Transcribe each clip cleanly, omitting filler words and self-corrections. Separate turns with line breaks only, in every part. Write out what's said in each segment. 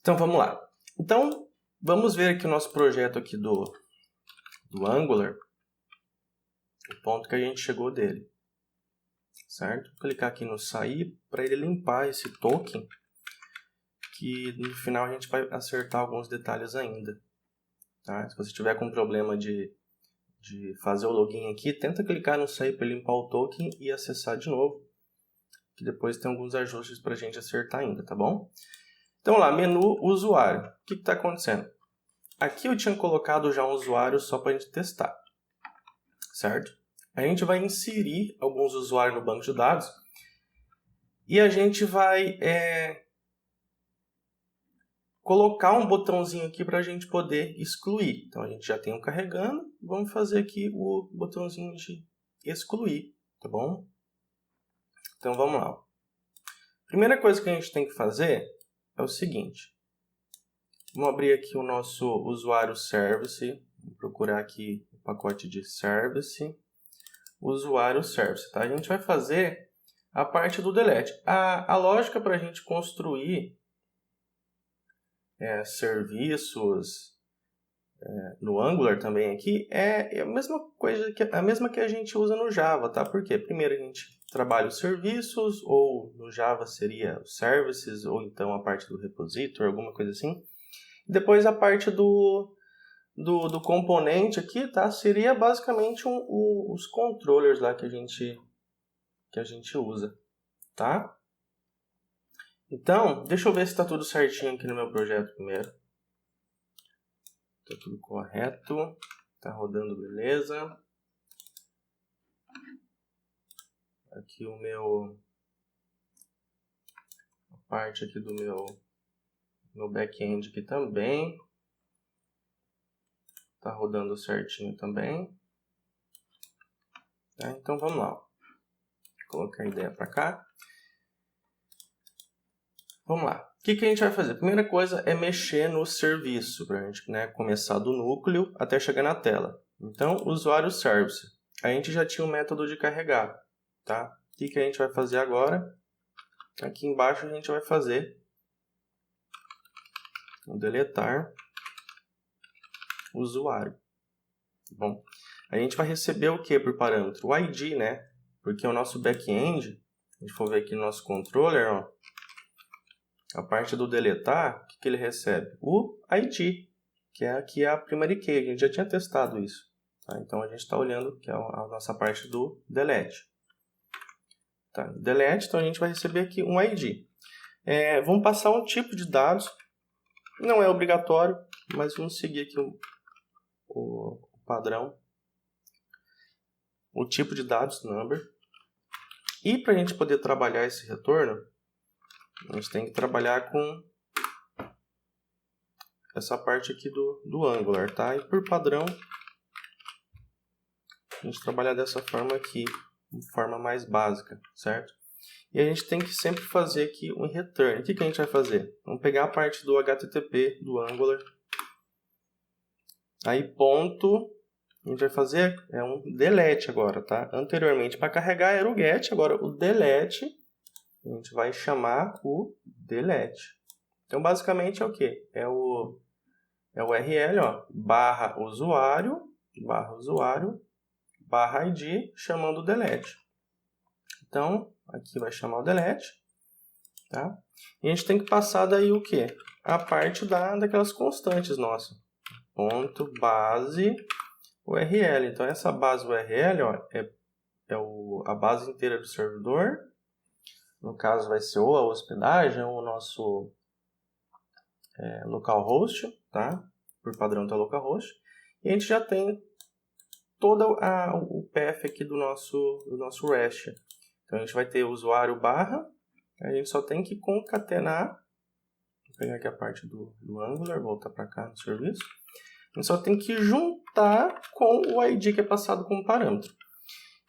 Então vamos lá. Então vamos ver aqui o nosso projeto aqui do Angular, o ponto que a gente chegou dele, certo? Vou clicar aqui no sair para ele limpar esse token, que no final a gente vai acertar alguns detalhes ainda, tá? Se você tiver com problema de fazer o login aqui, tenta clicar no sair para limpar o token e acessar de novo, que depois tem alguns ajustes para a gente acertar ainda, tá bom? Então lá, menu usuário. O que está acontecendo? Aqui eu tinha colocado já um usuário só para a gente testar, certo? A gente vai inserir alguns usuários no banco de dados e a gente vai colocar um botãozinho aqui para a gente poder excluir. Então a gente já tem um carregando, vamos fazer aqui o botãozinho de excluir, tá bom? Então vamos lá. Primeira coisa que a gente tem que fazer é o seguinte. Vamos abrir aqui o nosso usuário service, vou procurar aqui o pacote de service, usuário service, tá? A gente vai fazer a parte do delete. A lógica para a gente construir serviços no Angular também aqui é a mesma coisa, a mesma que a gente usa no Java, tá? Porque primeiro a gente trabalha os serviços, ou no Java seria os services, ou então a parte do repository, alguma coisa assim. Depois a parte do componente aqui, tá? Seria basicamente os controllers lá que a gente usa, tá? Então, deixa eu ver se está tudo certinho aqui no meu projeto primeiro. Está tudo correto, está rodando beleza. Aqui a parte aqui do meu back-end aqui também. Está rodando certinho também. Tá? Então vamos lá. Vou colocar a ideia para cá. Vamos lá. O que a gente vai fazer? A primeira coisa é mexer no serviço, para a gente começar do núcleo até chegar na tela. Então, usuário service. A gente já tinha o método de carregar. Tá? O que a gente vai fazer agora? Aqui embaixo a gente vai fazer o deletar usuário. Bom, a gente vai receber o que por parâmetro? O ID, né? Porque o nosso back-end, se a gente for ver aqui no nosso controller, ó, a parte do deletar, o que ele recebe? O ID, que é aqui a primary key. A gente já tinha testado isso. Tá? Então, a gente está olhando que é a nossa parte do delete. Tá? Delete, então a gente vai receber aqui um ID. Vamos passar um tipo de dados. Não é obrigatório, mas vamos seguir aqui o padrão. O tipo de dados, number. E para a gente poder trabalhar esse retorno, a gente tem que trabalhar com essa parte aqui do Angular, tá? E por padrão, a gente trabalha dessa forma aqui, de forma mais básica, certo? E a gente tem que sempre fazer aqui um return. O que a gente vai fazer? Vamos pegar a parte do HTTP do Angular. Aí ponto, a gente vai fazer um delete agora, tá? Anteriormente, para carregar era o get, agora o delete, a gente vai chamar o delete. Então, basicamente é o quê? É o URL, ó, /usuário, /ID, chamando o delete. Então, aqui vai chamar o delete, tá? E a gente tem que passar daí o quê? A parte daquelas constantes nossas. Ponto base URL. Então, essa base URL, ó, a base inteira do servidor. No caso, vai ser ou a hospedagem ou o nosso localhost, tá? Por padrão está localhost. E a gente já tem todo o path aqui do nosso REST. Então, a gente vai ter o usuário barra, a gente só tem que concatenar, vou pegar aqui a parte do Angular, voltar para cá no serviço, a gente só tem que juntar com o ID que é passado como parâmetro.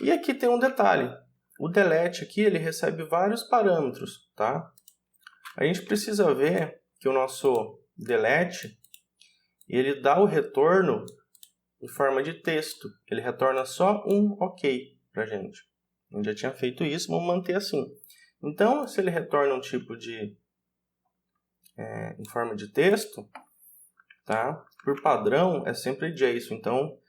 E aqui tem um detalhe, o delete aqui, ele recebe vários parâmetros, tá? A gente precisa ver que o nosso delete, ele dá o retorno em forma de texto, ele retorna só um OK para a gente. A gente já tinha feito isso, vamos manter assim. Então, se ele retorna um tipo de em forma de texto, tá? Por padrão, é sempre JSON. Então,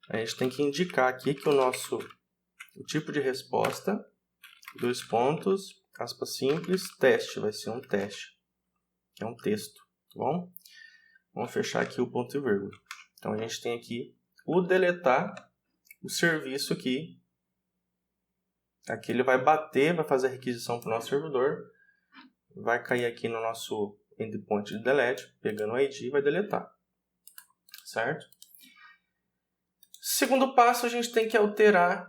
a gente tem que indicar aqui que o tipo de resposta, 2 pontos, aspas simples, teste, vai ser um teste, que é um texto, tá bom? Vamos fechar aqui o ponto e vírgula. Então, a gente tem aqui o deletar o serviço aqui. Aqui ele vai bater, vai fazer a requisição para o nosso servidor, vai cair aqui no nosso endpoint de delete, pegando o ID e vai deletar, certo? Segundo passo, a gente tem que alterar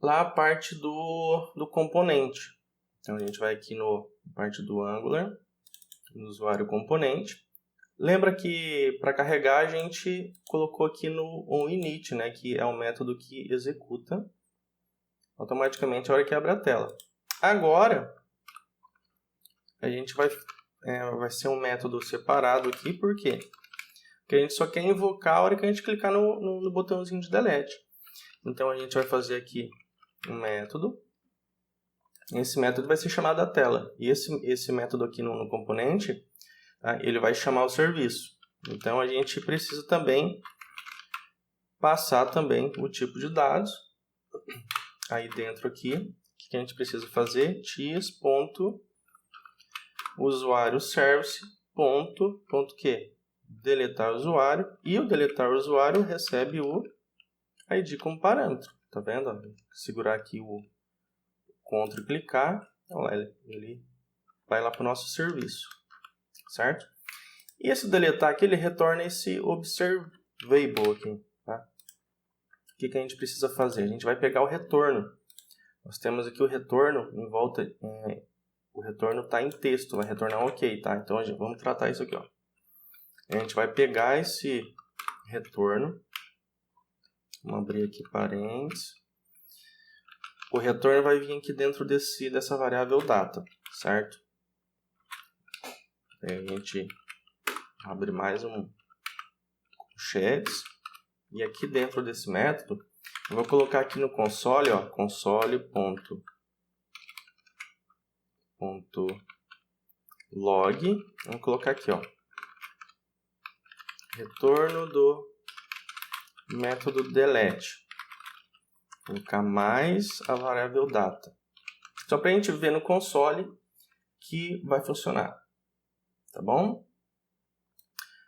lá a parte do componente. Então, a gente vai aqui na parte do Angular, no usuário componente. Lembra que para carregar a gente colocou aqui no onInit, né, que é o método que executa automaticamente a hora que abre a tela. Agora, a gente vai ser um método separado aqui, por quê? Porque a gente só quer invocar a hora que a gente clicar no botãozinho de delete. Então, a gente vai fazer aqui um método. Esse método vai ser chamado da tela. E esse método aqui no componente, ele vai chamar o serviço. Então, a gente precisa também passar também o tipo de dados. Aí dentro aqui, o que a gente precisa fazer? tis.usuário-service.quê? Deletar o usuário. E o deletar o usuário recebe o ID como parâmetro. Tá vendo? Segurar aqui o Ctrl e clicar. Olha, ele vai lá para o nosso serviço. Certo? E esse deletar aqui, ele retorna esse observable aqui. Tá? O que a gente precisa fazer? A gente vai pegar o retorno. Nós temos aqui o retorno em volta. O retorno está em texto, vai retornar um OK. Tá? Então, vamos tratar isso aqui. Ó. A gente vai pegar esse retorno. Vamos abrir aqui parênteses. O retorno vai vir aqui dentro dessa variável data, certo? Aí a gente abre mais um checks. E aqui dentro desse método, eu vou colocar aqui no console, ó, console.log. Vamos colocar aqui, ó, retorno do método delete. Vou colocar mais a variável data. Só para a gente ver no console que vai funcionar. Tá bom?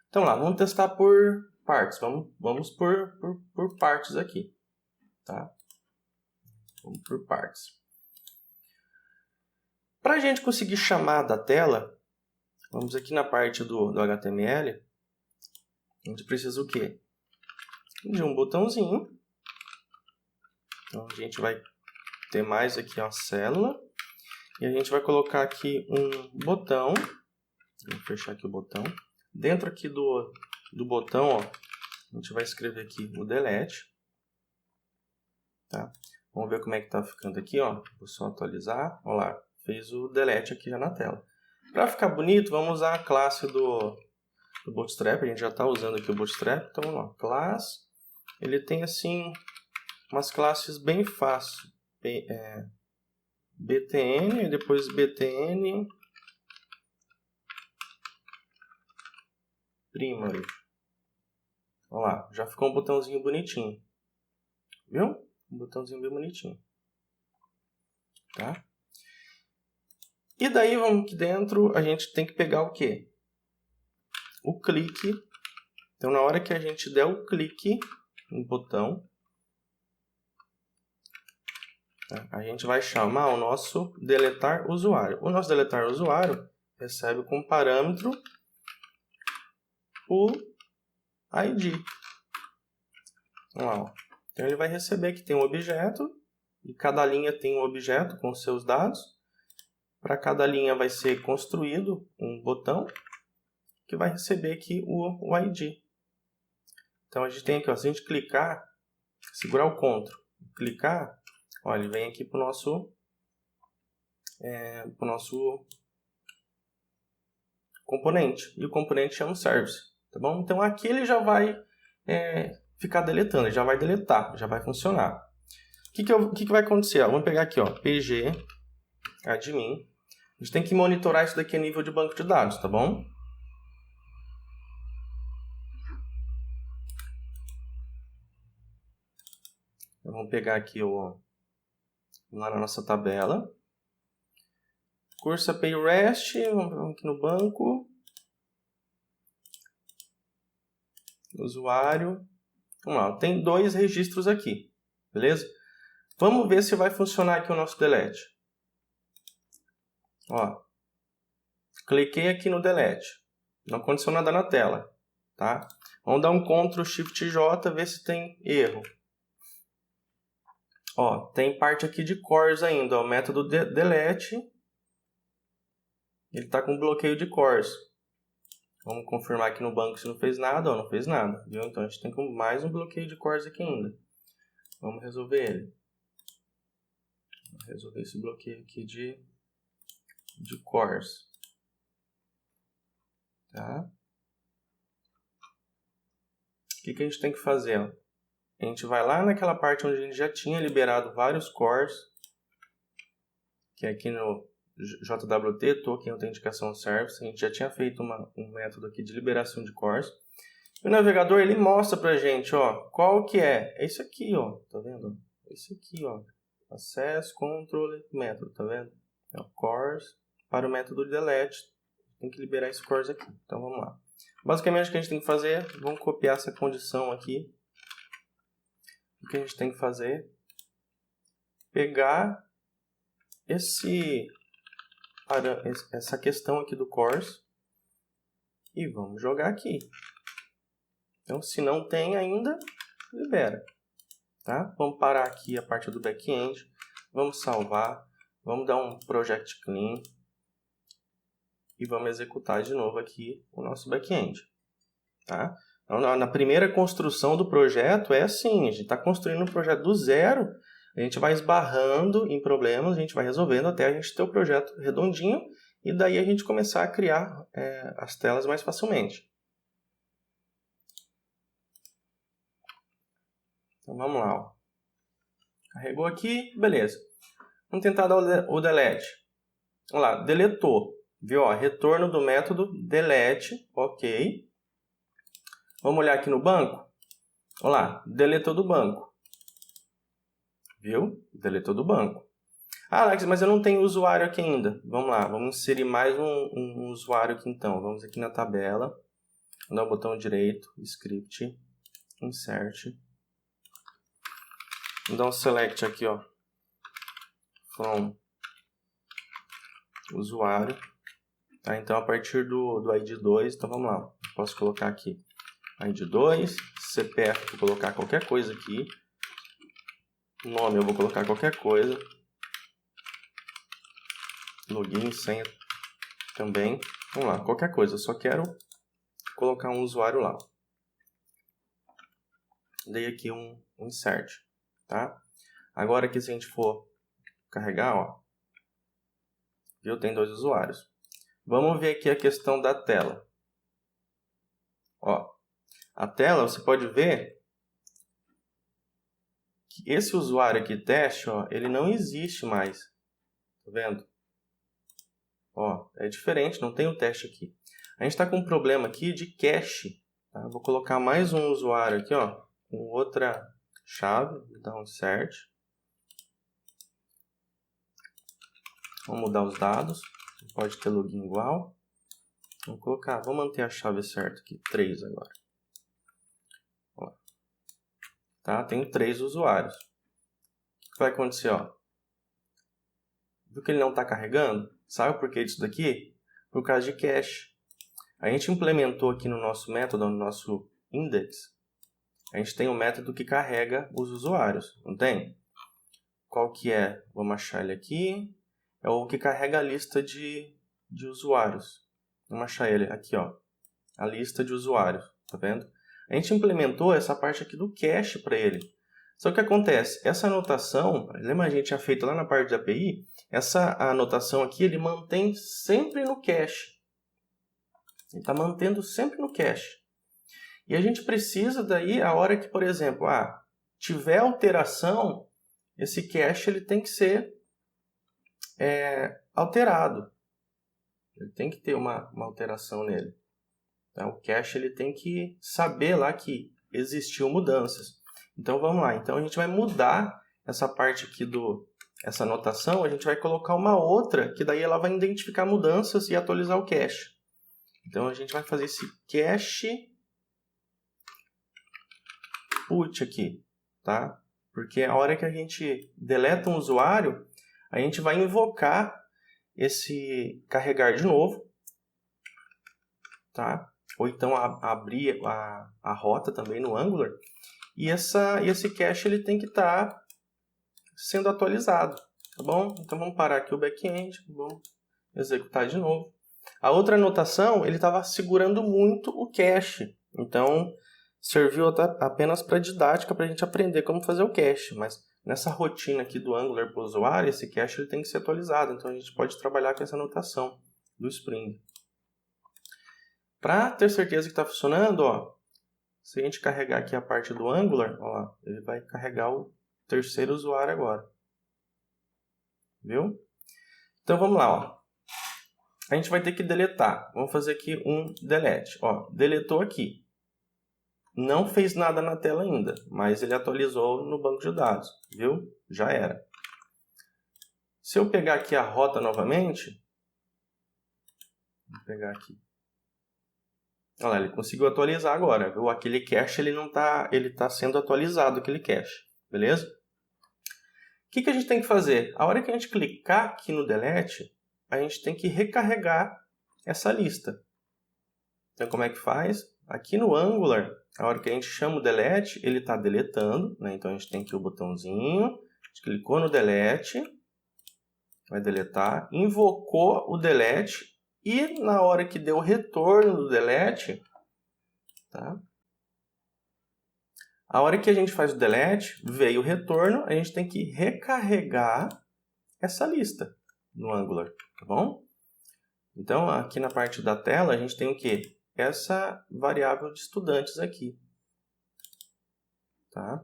Então lá, vamos testar por partes. Vamos por partes aqui. Tá? Vamos por partes. Para a gente conseguir chamar da tela, vamos aqui na parte do HTML. A gente precisa o quê? De um botãozinho. Então, a gente vai ter mais aqui uma célula. E a gente vai colocar aqui um botão. Vou fechar aqui o botão. Dentro aqui do botão, ó, a gente vai escrever aqui o delete. Tá? Vamos ver como é que está ficando aqui. Ó. Vou só atualizar. Olha lá, fez o delete aqui já na tela. Para ficar bonito, vamos usar a classe do Bootstrap. A gente já está usando aqui o Bootstrap. Então, vamos lá. Class. Ele tem assim umas classes bem fáceis. BTN, depois BTN primary. Olha lá, já ficou um botãozinho bonitinho. Viu? Um botãozinho bem bonitinho. Tá? E daí, vamos aqui dentro, a gente tem que pegar o quê? O clique. Então, na hora que a gente der o clique no botão, a gente vai chamar o nosso deletar usuário. O nosso deletar usuário recebe como parâmetro o ID. Ó. Então, ele vai receber que tem um objeto, e cada linha tem um objeto com seus dados. Para cada linha vai ser construído um botão que vai receber aqui o ID. Então, a gente tem aqui, ó, se a gente clicar, segurar o Ctrl, clicar, ó, ele vem aqui para o nosso componente. E o componente chama service. Tá bom? Então, aqui ele já vai ficar deletando, ele já vai deletar, já vai funcionar. O que vai acontecer? Vamos pegar aqui, ó, pg admin. A gente tem que monitorar isso daqui a nível de banco de dados, tá bom? Então, vamos pegar aqui lá na nossa tabela. Curso API REST, vamos aqui no banco. Usuário. Vamos lá, tem 2 registros aqui, beleza? Vamos ver se vai funcionar aqui o nosso delete. Ó, cliquei aqui no delete. Não aconteceu nada na tela, tá? Vamos dar um Ctrl Shift J, ver se tem erro. Ó, tem parte aqui de cores ainda, ó, o método delete. Ele está com bloqueio de cores. Vamos confirmar aqui no banco se não fez nada, ó, não fez nada, viu? Então a gente tem mais um bloqueio de cores aqui ainda. Vamos resolver ele. Vamos resolver esse bloqueio aqui de cores. Tá? O que a gente tem que fazer? Ó? A gente vai lá naquela parte onde a gente já tinha liberado vários cores, que é aqui no JWT, Token Authentication Service. A gente já tinha feito um método aqui de liberação de cores. E o navegador ele mostra pra gente, ó, qual que é. É isso aqui, ó, tá vendo? É isso aqui, ó. Access, Control, método, tá vendo? É o cores para o método delete. Tem que liberar esse cores aqui. Então vamos lá. Basicamente o que a gente tem que fazer, vamos copiar essa condição aqui. O que a gente tem que fazer? Pegar essa questão aqui do cores e vamos jogar aqui. Então, se não tem ainda, libera. Tá? Vamos parar aqui a parte do back-end, vamos salvar, vamos dar um project clean e vamos executar de novo aqui o nosso back-end. Tá? Então, na primeira construção do projeto é assim, a gente está construindo um projeto do zero, a gente vai esbarrando em problemas, a gente vai resolvendo até a gente ter o projeto redondinho e daí a gente começar a criar as telas mais facilmente. Então vamos lá. Ó. Carregou aqui, beleza. Vamos tentar dar o delete. Vamos lá, deletou. Viu? Ó, retorno do método delete, ok. Vamos olhar aqui no banco. Vamos lá, deletou do banco. Viu? Deletou do banco. Ah, Alex, mas eu não tenho usuário aqui ainda. Vamos lá, vamos inserir mais um usuário aqui então. Vamos aqui na tabela. Vamos dar o botão direito, script, insert. Vamos dar um select aqui, ó. From usuário. Tá? Então, a partir do ID 2, então vamos lá. Posso colocar aqui ID 2, CPF, vou colocar qualquer coisa aqui. Nome, eu vou colocar qualquer coisa. Login, senha também. Vamos lá, qualquer coisa. Eu só quero colocar um usuário lá. Dei aqui um insert. Tá? Agora aqui, se a gente for carregar, ó. Viu? Tem 2 usuários. Vamos ver aqui a questão da tela. Ó, a tela, você pode ver que esse usuário aqui, teste, ó, ele não existe mais. Tá vendo? Ó, é diferente, não tem o teste aqui. A gente está com um problema aqui de cache. Tá? Vou colocar mais um usuário aqui, ó, com outra chave, vou dar um insert. Vamos mudar os dados. Pode ter login igual. Vamos manter a chave certa aqui, 3 agora. Ó. Tá? Tenho 3 usuários. O que vai acontecer? Ó? Viu que ele não está carregando? Sabe por que disso daqui? Por causa de cache. A gente implementou aqui no nosso método, no nosso index, a gente tem um método que carrega os usuários, não tem? Qual que é? Vamos achar ele aqui. É o que carrega a lista de usuários. Vamos achar ele aqui, ó. A lista de usuários, tá vendo? A gente implementou essa parte aqui do cache para ele. Só que o que acontece? Essa anotação, lembra a gente tinha feito lá na parte da API? Essa anotação aqui, ele mantém sempre no cache. Ele está mantendo sempre no cache. E a gente precisa daí, a hora que, por exemplo, tiver alteração, esse cache ele tem que ser alterado. Ele tem que ter uma alteração nele. Tá? O cache ele tem que saber lá que existiu mudanças. Então vamos lá. Então a gente vai mudar essa parte aqui essa anotação, a gente vai colocar uma outra que daí ela vai identificar mudanças e atualizar o cache. Então a gente vai fazer esse cache put aqui, tá? Porque a hora que a gente deleta um usuário, a gente vai invocar esse carregar de novo, tá? Ou então abrir a rota também no Angular. E esse cache ele tem que estar sendo atualizado, tá bom? Então vamos parar aqui o back-end, vamos executar de novo. A outra anotação, ele estava segurando muito o cache, então serviu apenas para didática, para a gente aprender como fazer o cache, mas nessa rotina aqui do Angular para o usuário, esse cache ele tem que ser atualizado, então a gente pode trabalhar com essa anotação do Spring. Para ter certeza que está funcionando, ó, se a gente carregar aqui a parte do Angular, ó, ele vai carregar o terceiro usuário agora. Viu? Então vamos lá. Ó. A gente vai ter que deletar. Vamos fazer aqui um delete. Ó, deletou aqui. Não fez nada na tela ainda, mas ele atualizou no banco de dados. Viu? Já era. Se eu pegar aqui a rota novamente, vou pegar aqui. Olha lá, ele conseguiu atualizar agora. Viu? Aquele cache ele está sendo atualizado, aquele cache. Beleza? O que a gente tem que fazer? A hora que a gente clicar aqui no delete, a gente tem que recarregar essa lista. Então, como é que faz? Aqui no Angular, a hora que a gente chama o delete, ele está deletando. Né? Então, a gente tem aqui o botãozinho. A gente clicou no delete, vai deletar. Invocou o delete e na hora que deu o retorno do delete, tá? A hora que a gente faz o delete, veio o retorno, a gente tem que recarregar essa lista no Angular, tá bom? Então, aqui na parte da tela, a gente tem o quê? Essa variável de estudantes aqui, tá?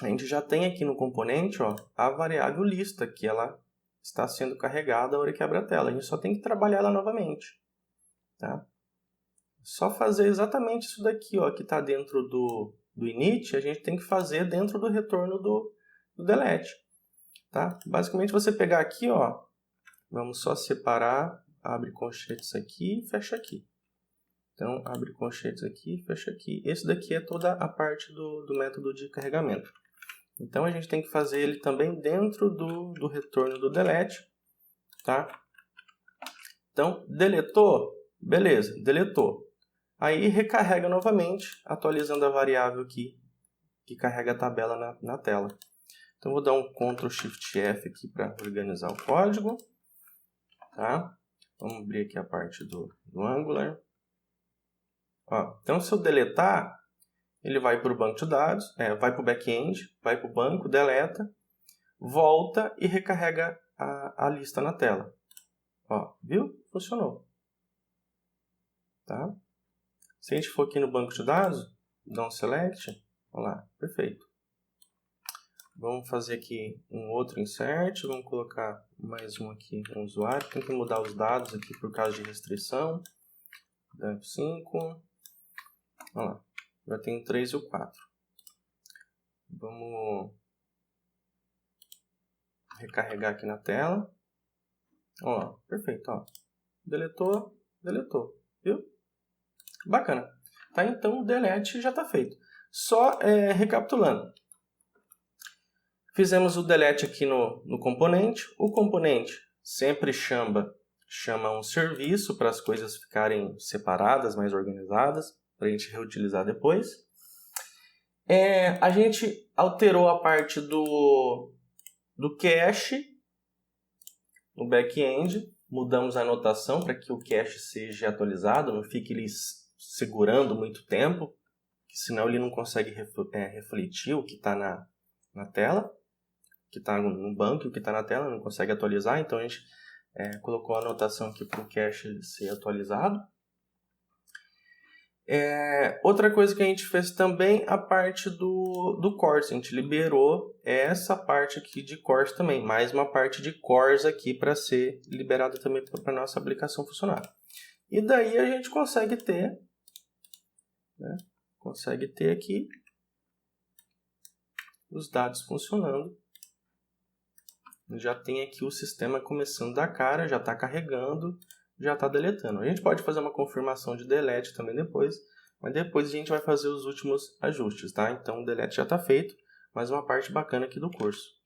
A gente já tem aqui no componente, ó, a variável lista, que ela está sendo carregada na hora que abre a tela. A gente só tem que trabalhar ela novamente, tá? Só fazer exatamente isso daqui, ó, que está dentro do init, a gente tem que fazer dentro do retorno do delete. Tá? Basicamente, você pegar aqui, ó, vamos só separar, abre colchetes aqui e fecha aqui. Então, abre colchetes aqui e fecha aqui. Esse daqui é toda a parte do método de carregamento. Então, a gente tem que fazer ele também dentro do retorno do delete. Tá? Então, deletou? Beleza, deletou. Aí recarrega novamente, atualizando a variável que carrega a tabela na tela. Então vou dar um Ctrl Shift F aqui para organizar o código. Tá? Vamos abrir aqui a parte do Angular. Ó, então se eu deletar, ele vai para o banco de dados, vai para o back-end, vai para o banco, deleta, volta e recarrega a lista na tela. Ó, viu? Funcionou. Tá? Se a gente for aqui no banco de dados, dá um select, olha lá, perfeito. Vamos fazer aqui um outro insert, vamos colocar mais um aqui, um usuário. Tem que mudar os dados aqui por causa de restrição. F5, olha lá, já tem o 3 e o 4. Vamos recarregar aqui na tela. Ó, perfeito, ó. Deletou, deletou, viu? Bacana. Tá, então o delete já está feito. Só recapitulando. Fizemos o delete aqui no componente. O componente sempre chama um serviço para as coisas ficarem separadas, mais organizadas, para a gente reutilizar depois. A gente alterou a parte do cache no back-end. Mudamos a anotação para que o cache seja atualizado, não fique ele segurando muito tempo, senão ele não consegue refletir o que está na tela, o que está no banco e o que está na tela, não consegue atualizar. Então a gente colocou a anotação aqui para o cache ser atualizado. Outra coisa que a gente fez também, a parte do cores. A gente liberou essa parte aqui de cores também. Mais uma parte de cores aqui para ser liberada também para a nossa aplicação funcionar. E daí a gente consegue ter, né, aqui os dados funcionando. Já tem aqui o sistema começando a dar cara, já está carregando, já está deletando. A gente pode fazer uma confirmação de delete também depois, mas depois a gente vai fazer os últimos ajustes, tá? Então o delete já está feito, mas uma parte bacana aqui do curso.